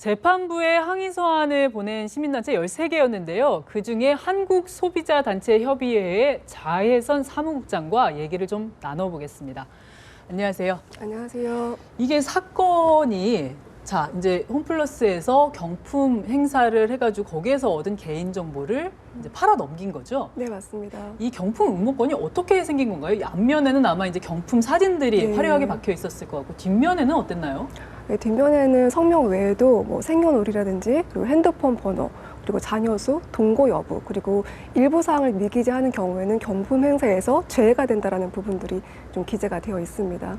재판부에 항의 서한을 보낸 시민단체 13개였는데요. 그중에 한국소비자단체협의회의 자혜선 사무국장과 얘기를 좀 나눠보겠습니다. 안녕하세요. 안녕하세요. 이게 사건이 이제 홈플러스에서 경품 행사를 해가지고 거기에서 얻은 개인정보를 이제 팔아 넘긴 거죠? 네, 맞습니다. 이 경품 응모권이 어떻게 생긴 건가요? 앞면에는 아마 이제 경품 사진들이 네. 화려하게 박혀 있었을 것 같고 뒷면에는 어땠나요? 네, 뒷면에는 성명 외에도 뭐 생년월일이라든지 그리고 핸드폰 번호, 그리고 자녀 수, 동거 여부, 그리고 일부 사항을 미기재하는 경우에는 경품 행사에서 제외가 된다라는 부분들이 좀 기재가 되어 있습니다.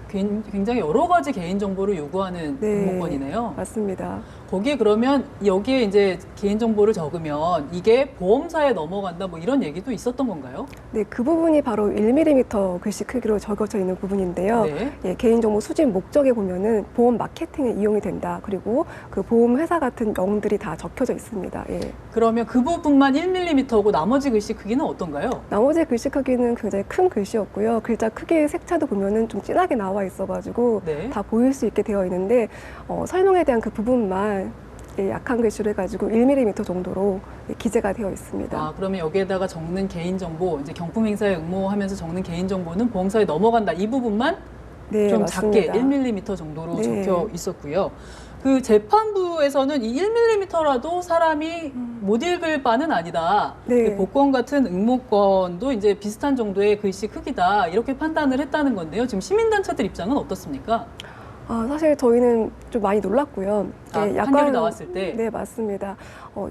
굉장히 여러 가지 개인정보를 요구하는 네, 응모권이네요. 맞습니다. 거기에 그러면 여기에 이제 개인정보를 적으면 이게 보험사에 넘어간다 뭐 이런 얘기도 있었던 건가요? 네, 그 부분이 바로 1mm 글씨 크기로 적어져 있는 부분인데요. 네. 예, 개인정보 수집 목적에 보면은 보험 마케팅에 이용이 된다. 그리고 그 보험 회사 같은 명들이 다 적혀져 있습니다. 예. 그러면 그 부분만 1mm고 나머지 글씨 크기는 어떤가요? 나머지 글씨 크기는 굉장히 큰 글씨였고요. 글자 크기의 색차도 보면은 좀 진하게 나와 있어가지고 네. 다 보일 수 있게 되어 있는데 설명에 대한 그 부분만 약한 글씨로 해가지고 1mm 정도로 기재가 되어 있습니다. 그러면 여기에다가 적는 개인정보, 이제 경품 행사에 응모하면서 적는 개인정보는 보험사에 넘어간다. 이 부분만 네, 좀 맞습니다. 작게 1mm 정도로 네. 적혀 있었고요. 그 재판부에서는 이 1mm라도 사람이 못 읽을 바는 아니다. 네. 복권 같은 응모권도 이제 비슷한 정도의 글씨 크기다. 이렇게 판단을 했다는 건데요. 지금 시민단체들 입장은 어떻습니까? 사실 저희는 좀 많이 놀랐고요. 판결이 나왔을 때? 네, 맞습니다.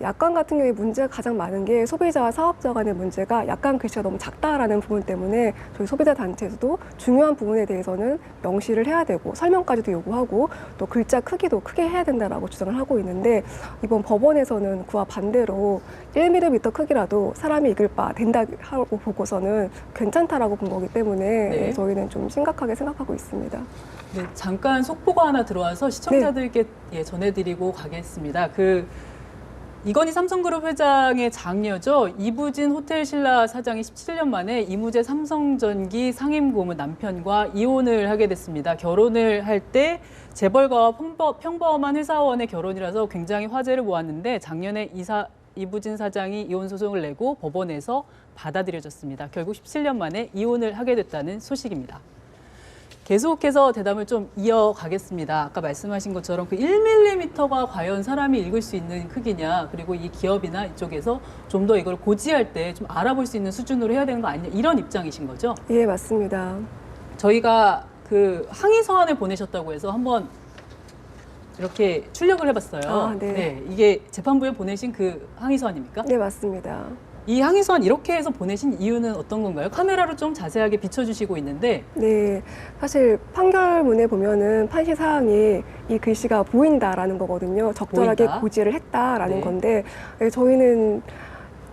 약관 같은 경우에 문제가 가장 많은 게 소비자와 사업자 간의 문제가 약관 글씨가 너무 작다라는 부분 때문에 저희 소비자 단체에서도 중요한 부분에 대해서는 명시를 해야 되고 설명까지도 요구하고 또 글자 크기도 크게 해야 된다라고 주장을 하고 있는데 이번 법원에서는 그와 반대로 1mm 크기라도 사람이 읽을 바 된다고 보고서는 괜찮다라고 본 거기 때문에 네. 저희는 좀 심각하게 생각하고 있습니다. 네, 잠깐 속보가 하나 들어와서 시청자들께 전해드리고 가겠습니다. 이건희 삼성그룹 회장의 장녀죠. 이부진 호텔신라 사장이 17년 만에 이무재 삼성전기 상임고문 남편과 이혼을 하게 됐습니다. 결혼을 할 때 재벌가와 평범한 회사원의 결혼이라서 굉장히 화제를 모았는데 작년에 이부진 사장이 이혼 소송을 내고 법원에서 받아들여졌습니다. 결국 17년 만에 이혼을 하게 됐다는 소식입니다. 계속해서 대담을 좀 이어가겠습니다. 아까 말씀하신 것처럼 그 1mm가 과연 사람이 읽을 수 있는 크기냐, 그리고 이 기업이나 이쪽에서 좀 더 이걸 고지할 때 좀 알아볼 수 있는 수준으로 해야 되는 거 아니냐, 이런 입장이신 거죠? 예, 맞습니다. 저희가 그 항의 서한을 보내셨다고 해서 한번 이렇게 출력을 해봤어요. 네. 이게 재판부에 보내신 그 항의 서한입니까? 네, 맞습니다. 이 항의 서한 이렇게 해서 보내신 이유는 어떤 건가요? 카메라로 좀 자세하게 비춰주시고 있는데. 네, 사실 판결문에 보면은 판시 사항이 이 글씨가 보인다라는 거거든요. 적절하게 보인다. 고지를 했다라는 네. 건데 저희는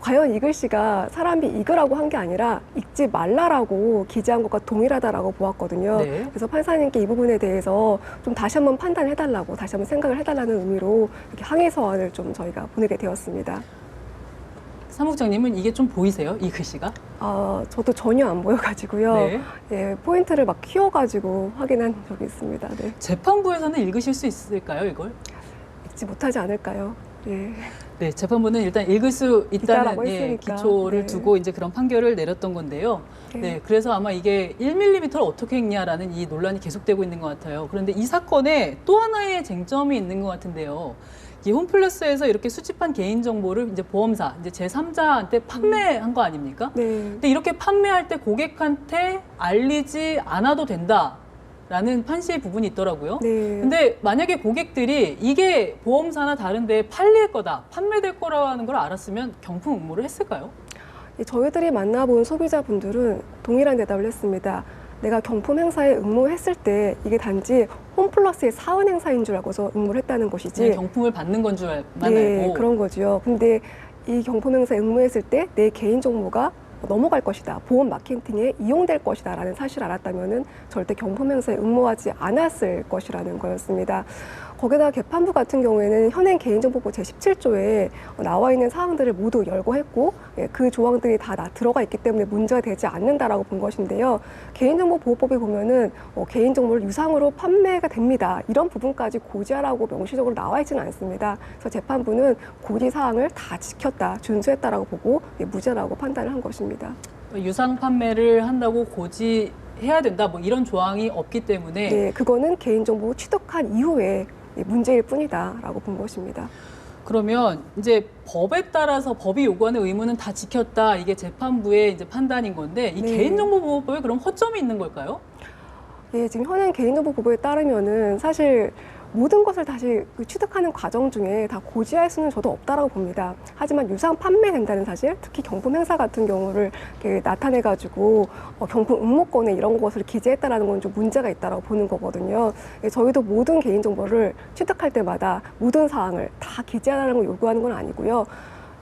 과연 이 글씨가 사람이 읽으라고 한 게 아니라 읽지 말라라고 기재한 것과 동일하다라고 보았거든요. 네. 그래서 판사님께 이 부분에 대해서 좀 다시 한번 판단해달라고, 다시 한번 생각을 해달라는 의미로 이렇게 항의 서한을 좀 저희가 보내게 되었습니다. 사무국장님은 이게 좀 보이세요? 이 글씨가? 저도 전혀 안 보여가지고요. 네. 예, 포인트를 막 키워가지고 확인한 적이 있습니다. 네. 재판부에서는 읽으실 수 있을까요, 이걸? 읽지 못하지 않을까요? 예. 네, 재판부는 일단 읽을 수 있다는 있다라고 했으니까. 기초를 네. 두고 이제 그런 판결을 내렸던 건데요. 네. 네, 그래서 아마 이게 1mm를 어떻게 읽냐라는 이 논란이 계속되고 있는 것 같아요. 그런데 이 사건에 또 하나의 쟁점이 있는 것 같은데요. 이 홈플러스에서 이렇게 수집한 개인정보를 이제 보험사, 이제 제3자한테 판매한 거 아닙니까? 네. 근데 이렇게 판매할 때 고객한테 알리지 않아도 된다라는 판시의 부분이 있더라고요. 네. 근데 만약에 고객들이 이게 보험사나 다른 데에 팔릴 거다, 판매될 거라는 걸 알았으면 경품 응모를 했을까요? 저희들이 만나본 소비자분들은 동일한 대답을 했습니다. 내가 경품 행사에 응모했을 때 이게 단지 홈플러스의 사은 행사인 줄 알고서 응모를 했다는 것이지. 경품을 받는 건 줄만 네, 알고. 그런 거죠. 근데 이 경품 행사에 응모했을 때 내 개인 정보가 넘어갈 것이다, 보험 마케팅에 이용될 것이다 라는 사실을 알았다면은 절대 경품 행사에 응모하지 않았을 것이라는 거였습니다. 거기다 재판부 같은 경우에는 현행 개인정보법 제17조에 나와 있는 사항들을 모두 열거했고 그 조항들이 다 들어가 있기 때문에 문제가 되지 않는다라고 본 것인데요. 개인정보보호법에 보면은 개인정보를 유상으로 판매가 됩니다. 이런 부분까지 고지하라고 명시적으로 나와 있지는 않습니다. 그래서 재판부는 고지 사항을 다 지켰다, 준수했다라고 보고 무죄라고 판단을 한 것입니다. 유상 판매를 한다고 고지해야 된다, 뭐 이런 조항이 없기 때문에 네, 그거는 개인정보 취득한 이후에 문제일 뿐이다라고 본 것입니다. 그러면 이제 법에 따라서 법이 요구하는 의무는 다 지켰다, 이게 재판부의 이제 판단인 건데 이 네. 개인정보보호법에 그럼 허점이 있는 걸까요? 예, 지금 현행 개인정보보호법에 따르면은 사실 모든 것을 다시 취득하는 과정 중에 다 고지할 수는 저도 없다라고 봅니다. 하지만 유상 판매된다는 사실, 특히 경품 행사 같은 경우를 이렇게 나타내가지고 경품 응모권에 이런 것을 기재했다라는 건 좀 문제가 있다라고 보는 거거든요. 예, 저희도 모든 개인정보를 취득할 때마다 모든 사항을 다 기재하라는 걸 요구하는 건 아니고요.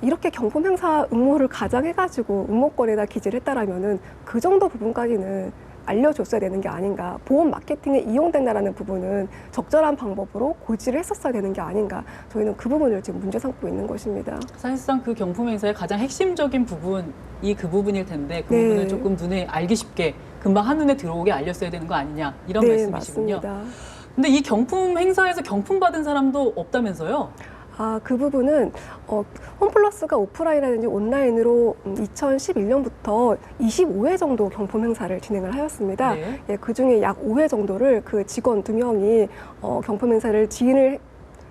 이렇게 경품 행사 응모를 가장해가지고 응모권에다 기재를 했다라면은 그 정도 부분까지는 알려줬어야 되는 게 아닌가. 보험 마케팅에 이용된다라는 부분은 적절한 방법으로 고지를 했었어야 되는 게 아닌가. 저희는 그 부분을 지금 문제 삼고 있는 것입니다. 사실상 그 경품 행사의 가장 핵심적인 부분이 그 부분일 텐데 그 네. 부분을 조금 눈에 알기 쉽게 금방 한눈에 들어오게 알렸어야 되는 거 아니냐, 이런 네, 말씀이시군요. 맞습니다. 근데 이 경품 행사에서 경품 받은 사람도 없다면서요? 그 부분은 홈플러스가 오프라인이라든지 온라인으로 2011년부터 25회 정도 경품 행사를 진행을 하였습니다. 네. 예, 그중에 약 5회 정도를 그 직원 2명이 경품 행사를 지인을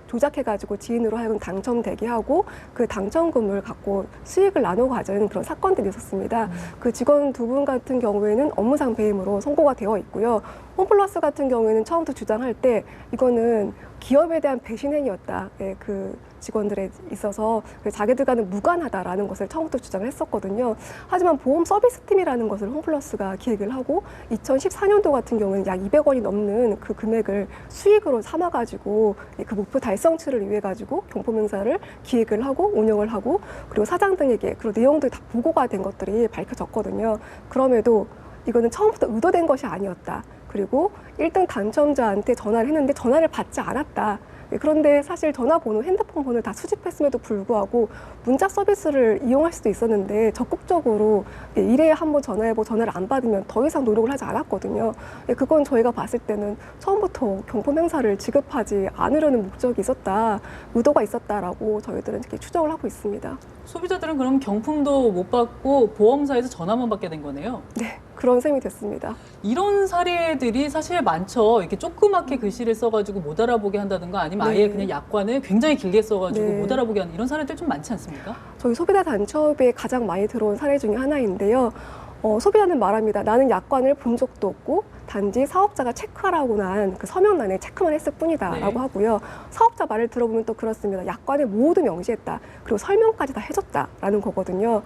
조작해가지고 지인으로 하여금 당첨되게 하고 그 당첨금을 갖고 수익을 나눠 가지는 그런 사건들이 있었습니다. 그 직원 2분 같은 경우에는 업무상 배임으로 선고가 되어 있고요. 홈플러스 같은 경우에는 처음부터 주장할 때 이거는 기업에 대한 배신 행위였다. 예, 그 직원들에 있어서 자기들과는 무관하다라는 것을 처음부터 주장을 했었거든요. 하지만 보험 서비스 팀이라는 것을 홈플러스가 기획을 하고 2014년도 같은 경우는 약 200원이 넘는 그 금액을 수익으로 삼아가지고 그 목표 달성치를 위해 가지고 경품 행사를 기획을 하고 운영을 하고 그리고 사장 등에게 그런 내용들이 다 보고가 된 것들이 밝혀졌거든요. 그럼에도 이거는 처음부터 의도된 것이 아니었다. 그리고 1등 당첨자한테 전화를 했는데 전화를 받지 않았다. 그런데 사실 전화번호, 핸드폰 번호를 다 수집했음에도 불구하고 문자 서비스를 이용할 수도 있었는데 적극적으로 일회에 한번 전화해보고 전화를 안 받으면 더 이상 노력을 하지 않았거든요. 그건 저희가 봤을 때는 처음부터 경품 행사를 지급하지 않으려는 목적이 있었다, 의도가 있었다라고 저희들은 이렇게 추정을 하고 있습니다. 소비자들은 그럼 경품도 못 받고 보험사에서 전화만 받게 된 거네요. 네, 그런 셈이 됐습니다. 이런 사례들이 사실 많죠. 이렇게 조그맣게 글씨를 써가지고 못 알아보게 한다든가 아니면 아예 네. 그냥 약관을 굉장히 길게 써가지고 네. 못 알아보게 하는 이런 사례들 좀 많지 않습니까? 저희 소비자 단체업에 가장 많이 들어온 사례 중에 하나인데요. 소비자는 말합니다. 나는 약관을 본 적도 없고 단지 사업자가 체크하라고 난 그 서명란에 체크만 했을 뿐이다라고 네. 하고요. 사업자 말을 들어보면 또 그렇습니다. 약관에 모두 명시했다. 그리고 설명까지 다 해줬다라는 거거든요.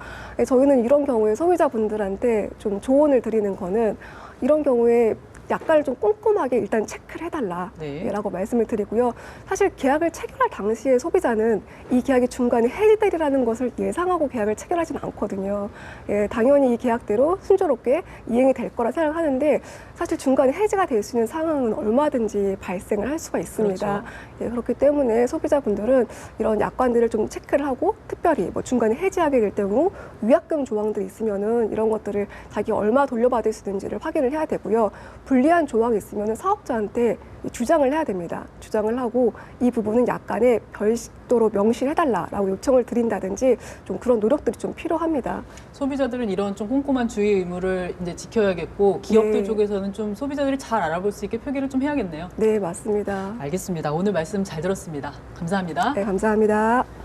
저희는 이런 경우에 소비자분들한테 좀 조언을 드리는 거는 이런 경우에 약관을 좀 꼼꼼하게 일단 체크를 해달라라고 네. 말씀을 드리고요. 사실 계약을 체결할 당시에 소비자는 이 계약이 중간에 해지되리라는 것을 예상하고 계약을 체결하지는 않거든요. 예, 당연히 이 계약대로 순조롭게 이행이 될 거라 생각하는데 사실 중간에 해지가 될 수 있는 상황은 얼마든지 발생을 할 수가 있습니다. 그렇죠. 예, 그렇기 때문에 소비자분들은 이런 약관들을 좀 체크를 하고 특별히 뭐 중간에 해지하게 될 경우 위약금 조항들이 있으면은 이런 것들을 자기 얼마 돌려받을 수 있는지를 확인을 해야 되고요. 불리한 조항이 있으면 사업자한테 주장을 해야 됩니다. 주장을 하고 이 부분은 약관에 별도로 명시를 해달라라고 요청을 드린다든지 좀 그런 노력들이 좀 필요합니다. 소비자들은 이런 좀 꼼꼼한 주의 의무를 이제 지켜야겠고 기업들 네. 쪽에서는 좀 소비자들이 잘 알아볼 수 있게 표기를 좀 해야겠네요. 네, 맞습니다. 알겠습니다. 오늘 말씀 잘 들었습니다. 감사합니다. 네, 감사합니다.